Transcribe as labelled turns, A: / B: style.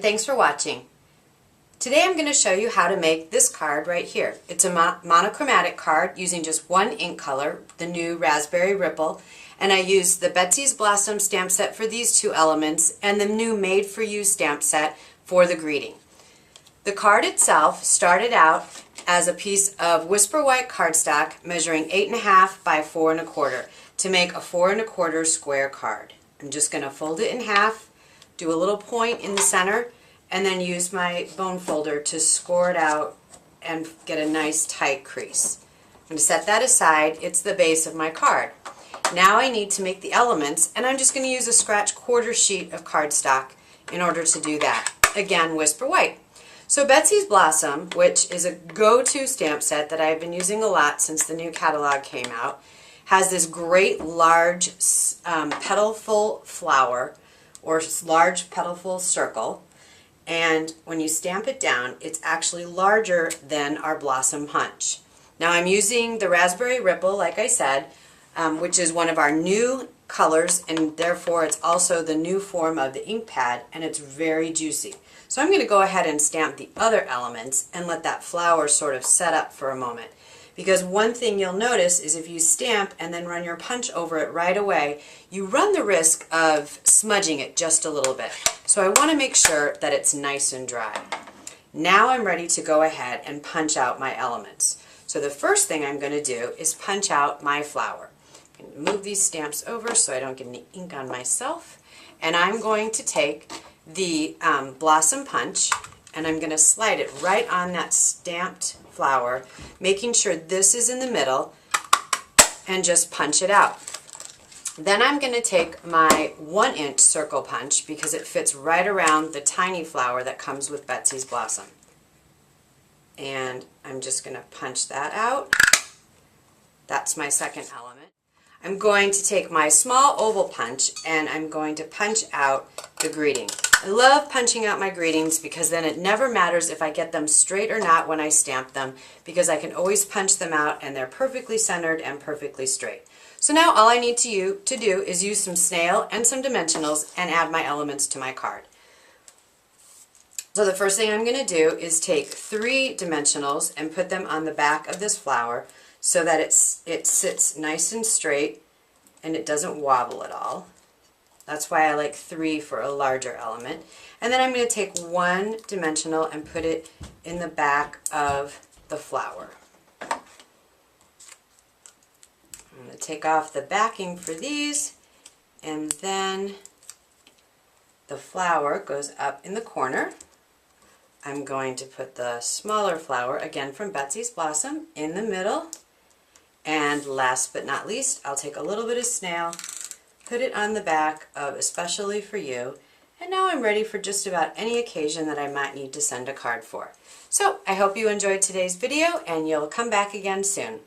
A: and thanks for watching. Today I'm going to show you how to make this card right here. It's a monochromatic card using just one ink color, the new Raspberry Ripple, and I used the Betsy's Blossom stamp set for these two elements and the new Made For You stamp set for the greeting. The card itself started out as a piece of Whisper White cardstock measuring 8.5 by 4 1/4 to make a 4 1/4 square card. I'm just going to fold it in half, do a little point in the center, and then use my bone folder to score it out and get a nice tight crease. I'm going to set that aside. It's the base of my card. Now I need to make the elements, and I'm just going to use a scratch quarter sheet of cardstock in order to do that. Again, Whisper White. So Betsy's Blossom, which is a go-to stamp set that I've been using a lot since the new catalog came out, has this great large petalful flower or large petalful circle. And when you stamp it down, it's actually larger than our Blossom Punch. Now I'm using the Raspberry Ripple, like I said, which is one of our new colors, and therefore it's also the new form of the ink pad, and it's very juicy. So I'm going to go ahead and stamp the other elements and let that flower sort of set up for a moment. Because one thing you'll notice is if you stamp and then run your punch over it right away, you run the risk of smudging it just a little bit. So I want to make sure that it's nice and dry. Now I'm ready to go ahead and punch out my elements. So the first thing I'm going to do is punch out my flower. I'm going to move these stamps over so I don't get any ink on myself. And I'm going to take the Blossom Punch and I'm going to slide it right on that stamped flower, making sure this is in the middle, and just punch it out. Then I'm going to take my 1-inch circle punch because it fits right around the tiny flower that comes with Betsy's Blossom. And I'm just going to punch that out. That's my second element. I'm going to take my small oval punch and I'm going to punch out the greeting. I love punching out my greetings because then it never matters if I get them straight or not when I stamp them, because I can always punch them out and they're perfectly centered and perfectly straight. So now all I need to do is use some snail and some dimensionals and add my elements to my card. So the first thing I'm going to do is take 3 dimensionals and put them on the back of this flower so that it sits nice and straight and it doesn't wobble at all. That's why I like 3 for a larger element. And then I'm going to take 1 dimensional and put it in the back of the flower. I'm going to take off the backing for these, and then the flower goes up in the corner. I'm going to put the smaller flower, again from Betsy's Blossom, in the middle. And last but not least, I'll take a little bit of snail, put it on the back of Especially For You, and now I'm ready for just about any occasion that I might need to send a card for. So I hope you enjoyed today's video and you'll come back again soon.